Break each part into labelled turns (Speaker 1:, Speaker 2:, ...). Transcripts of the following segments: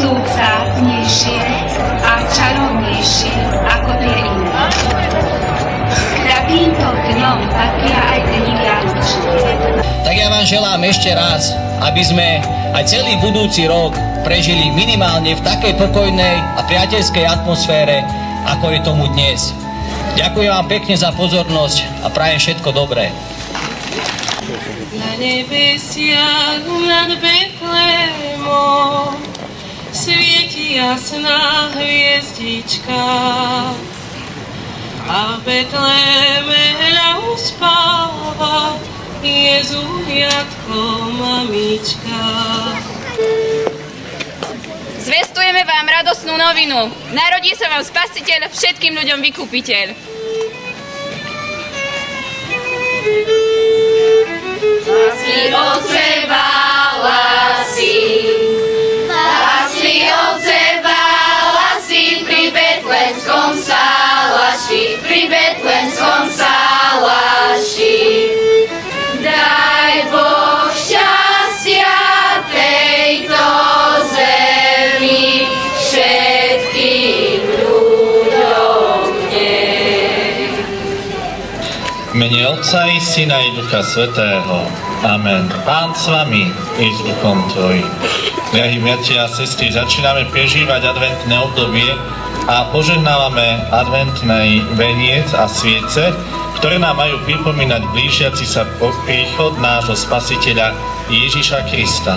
Speaker 1: sú vzácnejšie a čarovnejšie ako tie iné. K takýmto dňom patria aj dni vianočné.
Speaker 2: Tak ja vám želám ešte raz, aby sme aj celý budúci rok prežili minimálne v takej pokojnej a priateľskej atmosfére, ako je tomu dnes. Ďakujem vám pekne za pozornosť a prajem všetko dobré.
Speaker 3: Na nebesiach nad Betlémom svieti jasná hviezdička a v Betléme hľa uspáva Jezúriatko mamička.
Speaker 4: Zvestujeme vám radosnú novinu. Narodí sa vám Spasiteľ, všetkým ľuďom vykupiteľ.
Speaker 5: Pásli od seba lasy, pásli od seba lasy pri betlehemskom salaši, pri betlehemskom salaši. Daj Boh šťastia tejto zemi, všetkým ľuďom nej.
Speaker 6: V mene Otca i Syna i Ducha Svätého. Amen. Pán s vami i s duchom tvojim. Drahí bratia a sestry, začíname prežívať adventné obdobie a požehnávame adventný veniec a sviece, ktoré nám majú pripomínať blížiaci sa príchod nášho Spasiteľa Ježiša Krista.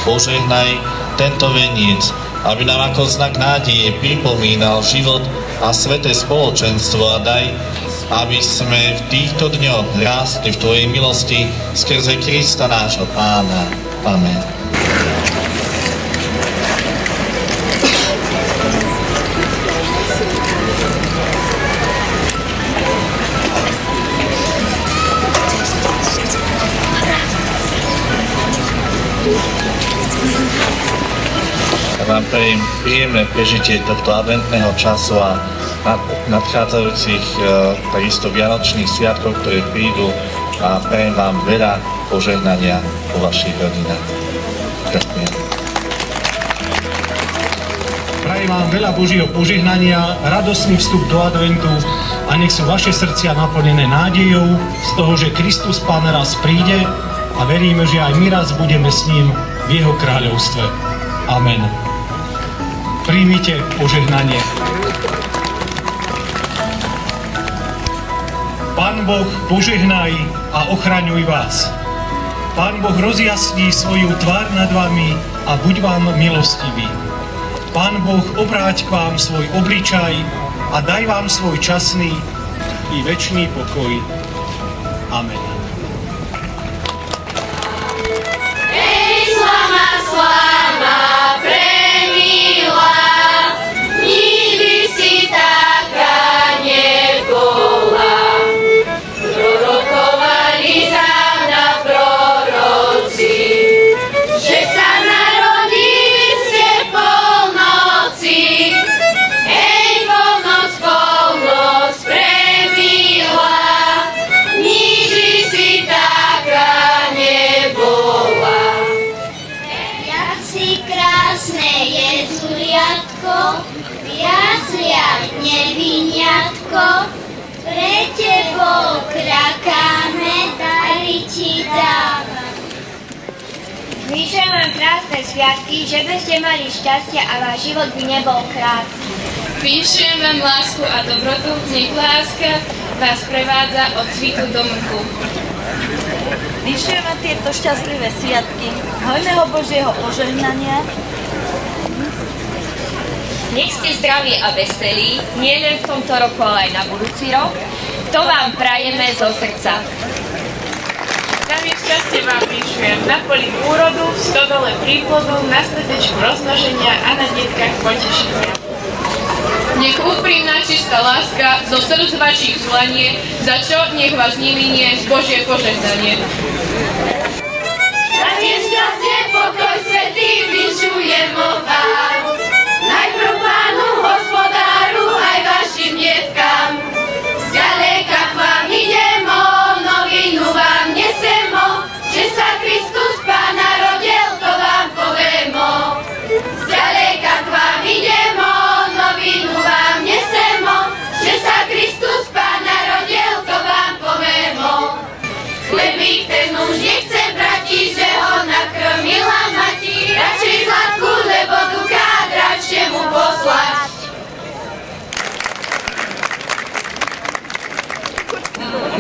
Speaker 6: Požehnaj tento veniec, aby nám ako znak nádeje pripomínal život a sväté spoločenstvo a daj, aby sme v týchto dňoch rástli v Tvojej milosti skrze Krista nášho Pána. Amen. Vám prajem príjemné prežitie tohto adventného času a nadchádzajúcich takisto vianočných sviatkov, ktoré prídu, a prajem vám veľa požehnania vo vašich rodinách. Ďakujem.
Speaker 7: Prajem vám veľa Božieho požehnania, radosný vstup do adventu a nech sú vaše srdcia naplnené nádejou z toho, že Kristus Pán raz príde a veríme, že aj my raz budeme s ním v jeho kráľovstve. Amen. Príjmite požehnanie. Pán Boh, požehnaj a ochraňuj vás. Pán Boh rozjasní svoju tvár nad vami a buď vám milostivý. Pán Boh obráť k vám svoj obličaj a daj vám svoj časný i večný pokoj. Amen.
Speaker 5: Neviniatko, pre tebou krakáme, dary ti dávam.
Speaker 8: Vyšujem vám krásne sviatky, že by ste mali šťastie a váš život by nebol krátky.
Speaker 3: Vyšujem vám lásku a dobrotu, nech láska vás prevádza od svitu do mrku.
Speaker 9: Vyšujem vám tieto šťastlivé sviatky, hojného Božieho požehnania.
Speaker 10: Nech ste zdraví a veselí, nie len v tomto roku, ale aj na budúci rok. To vám prajeme zo srdca.
Speaker 3: Zdravie šťastie vám vyšujem na poli úrodu, v stodole príplodu, na srdečku rozmnoženia a na detkách potešenia. Nech úprimná čistá láska zo srdc vašich želanie, za čo nech vás neminie Božie požehnanie.
Speaker 5: Zdravie šťastie, pokoj svätý vyšujem vám. Najprv Pánu Hospodáru aj vašim detkám. Zďaleka k vám idem, novinu vám nesem, že sa Kristus Pán narodil, to vám poviem. Zďaleka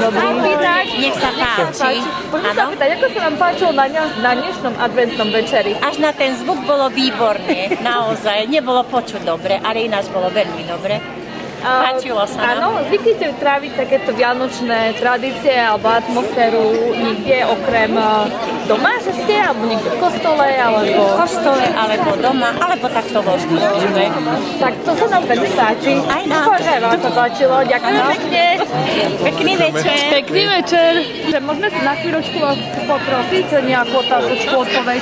Speaker 11: Dobrý.
Speaker 12: Nech sa páči.
Speaker 11: Môžem sa pýtať, ako sa vám páčilo na dnešnom adventnom večeri?
Speaker 12: Až na ten zvuk bolo výborné, naozaj. Nebolo počuť dobre, ale ináč bolo veľmi dobre. Páčilo sa nám.
Speaker 11: Áno, zvyknite tráviť takéto vianočné tradície alebo atmosféru niekde okrem doma, že ste? Alebo niekde v kostole? Alebo...
Speaker 12: V kostole, alebo doma, alebo takto vo škôlke.
Speaker 11: Tak to sa nám veľmi páči.
Speaker 12: Aj nám.
Speaker 11: Dúfam, že vám sa páčilo. Ďakujem pekne.
Speaker 12: Pekný večer.
Speaker 11: Pekný večer. Že môžeme sa na chvíľočku vás poprosiť nejakú otázočku odpoveď.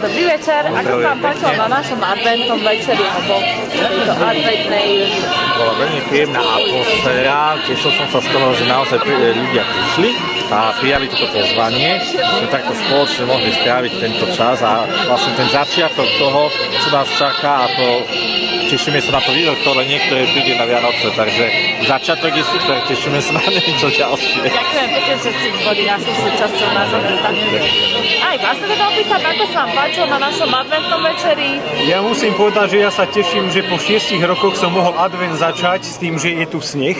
Speaker 11: Dobrý večer. Ako sa vám páčilo na našom adventnom večeri alebo tejto adventnej...
Speaker 13: Bola veľmi príjemná atmosféra, tešil som sa z toho, že naozaj ľudia prišli a prijali toto pozvanie. Sme takto spoločne mohli stráviť tento čas a vlastne ten začiatok toho, čo nás čaká, a to tešíme sa na to vyvrcholenie, ktoré príde na Vianoce, takže začiatok je super, tešíme sa na niečo ďalšie.
Speaker 11: Ďakujem pekne, že ste boli našou súčasťou nášho predstavenia. Aj vás sa teda opýtam, ako sa vám páčilo na našom adventnom večeri?
Speaker 7: Ja musím povedať, že ja sa teším, že po 6 rokoch som mohol advent začať s tým, že je tu sneh.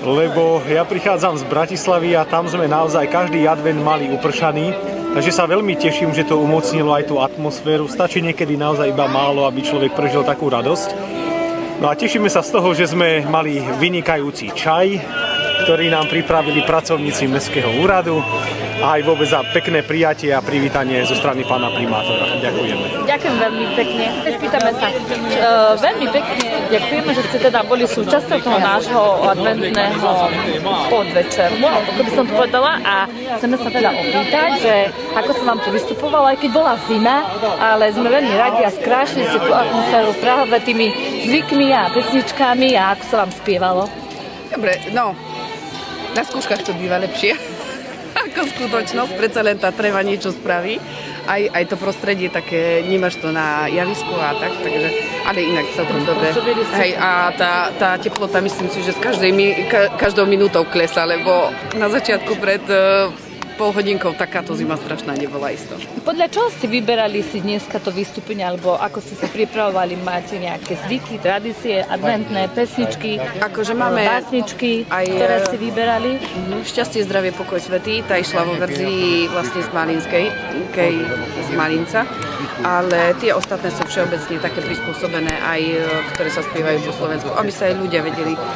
Speaker 7: Lebo ja prichádzam z Bratislavy a tam sme naozaj každý advent mali upršaný. Takže sa veľmi teším, že to umocnilo aj tú atmosféru. Stačí niekedy naozaj iba málo, aby človek prežil takú radosť. No a tešíme sa z toho, že sme mali vynikajúci čaj, ktorý nám pripravili pracovníci Mestského úradu, a aj vôbec za pekné prijatie a privítanie zo strany pána primátora. Ďakujeme.
Speaker 11: Ďakujem veľmi pekne. Spýtame sa, veľmi pekne ďakujeme, že ste teda boli súčasťou toho nášho adventného podvečeru, ako by som to povedala, a chceme sa teda opýtať, že ako sa vám tu vystupovalo, aj keď bola zima, ale sme veľmi radi a skrášili si tú atmosféru práve tými zvykmi a pesničkami, a ako sa vám spievalo.
Speaker 14: Dobre, no, na skúškach to býva lepšie ako skutočnosť, predsa len tá treba niečo spraví. Aj to prostredie také, nemáš to na javisku a tak, takže, ale inak celkom dobre. Hej, a tá teplota, myslím si, že s každou minútou klesá, lebo na začiatku pred pol hodinkou takáto zima strašná nebola isto.
Speaker 11: Podľa čoho ste vyberali si dneska to vystúpenie, alebo ako ste sa pripravovali? Máte nejaké zvyky, tradície, adventné pesničky,
Speaker 14: akože máme
Speaker 11: básničky, ktoré ste vyberali?
Speaker 14: Šťastie, zdravie, pokoj, svätý, tá išla vo verzii vlastne z Malinskej, z Malinca, ale tie ostatné sú všeobecne také prispôsobené aj, ktoré sa spievajú po Slovensku, aby sa aj ľudia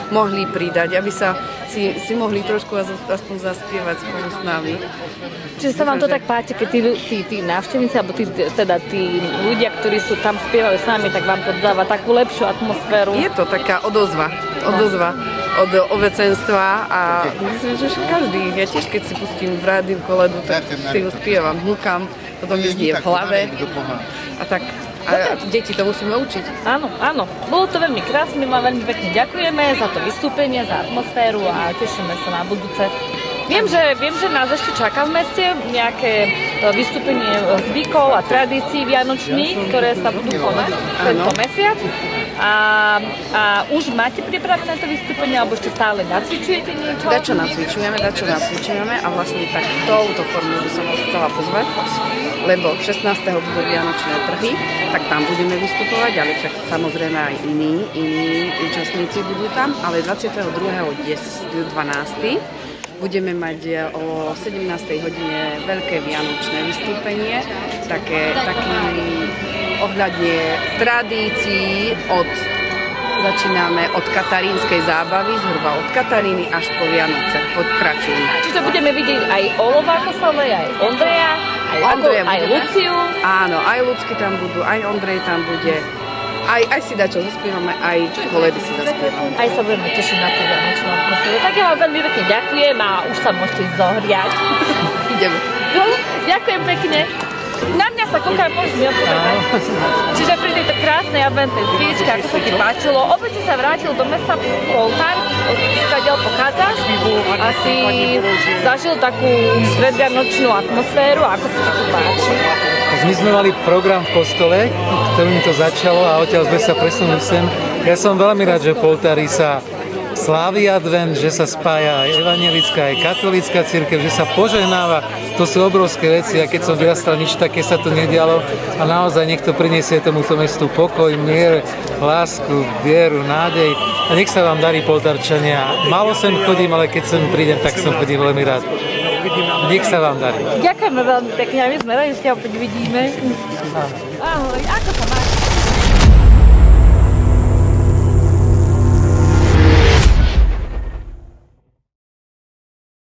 Speaker 14: mohli pridať, aby sa si mohli trošku aspoň zaspievať spolu s nami.
Speaker 11: Čiže sa vám to tak páči, keď tí návštevníci, alebo tí ľudia, ktorí sú tam spievajú s nami, tak vám to dáva takú lepšiu atmosféru?
Speaker 14: Je to taká odozva od obecenstva a myslím, že každý, ja tiež keď si pustím v rádiu koledu, tak si ju spievam, húkam, potom mi znie v hlave a tak. A deti to musíme učiť.
Speaker 11: Áno, áno. Bolo to veľmi krásne, my vám veľmi pekne ďakujeme za to vystúpenie, za atmosféru a tešíme sa na budúce. Viem, že nás ešte čaká v meste nejaké vystúpenie zvykov a tradícií vianočných, ktoré sa budú konať tento mesiac. A už máte pripravené to vystúpenie, alebo ešte stále nacvičujete niečo?
Speaker 14: Dačo nacvičujeme a vlastne tak touto formou by som vás chcela pozvať, lebo 16. budú vianočné trhy, tak tam budeme vystupovať, ale však samozrejme aj iní účastníci budú tam, ale 22.12. budeme mať o 17. hodine veľké vianočné vystúpenie, taký ohľadne tradícií začíname od katarínskej zábavy, zhruba od Kataríny až po Vianoce, pokračujú.
Speaker 11: Čiže budeme vidieť aj Olova Koslavej, aj Ondreja, aj Luciu.
Speaker 14: Áno, aj Lucky tam budú, aj Ondrej tam bude. Aj si dačo zaspievame, aj koledy si zaspievame.
Speaker 11: Aj sa veľmi teším na tú vianočnú atmosféru. Tak ja vám veľmi pekne ďakujem a už sa môžete zohriať.
Speaker 14: Ideme.
Speaker 11: Ďakujem pekne. Na mňa sa kúkaj, môžeš mi odpovedať. Čiže pri tejto krásnej adventnej sviečke, ako sa ti páčilo, opäť si sa vrátil do mesta Poltár, odkiaľ pochádzaš, a si zažil takú predvianočnú atmosféru, ako sa ti páči?
Speaker 15: My sme mali program v kostole, ktorým to začalo, a odtiaľ sme sa presunuli sem. Ja som veľmi rád, že v Poltári sa slávi advent, že sa spája aj evanjelická, aj katolícka cirkev, že sa požehnáva. To sú obrovské veci a keď som vyrastal, nič také sa tu nedialo a naozaj niekto priniesie tomuto mestu pokoj, mier, lásku, vieru, nádej a nech sa vám darí, Poltárčania. Málo sem chodím, ale keď sem prídem, tak sem chodím veľmi rád. Nech sa vám darí.
Speaker 11: Ďakujeme veľmi pekne a my sme radi, že ťa opäť vidíme. Ahoj, ako sa máš?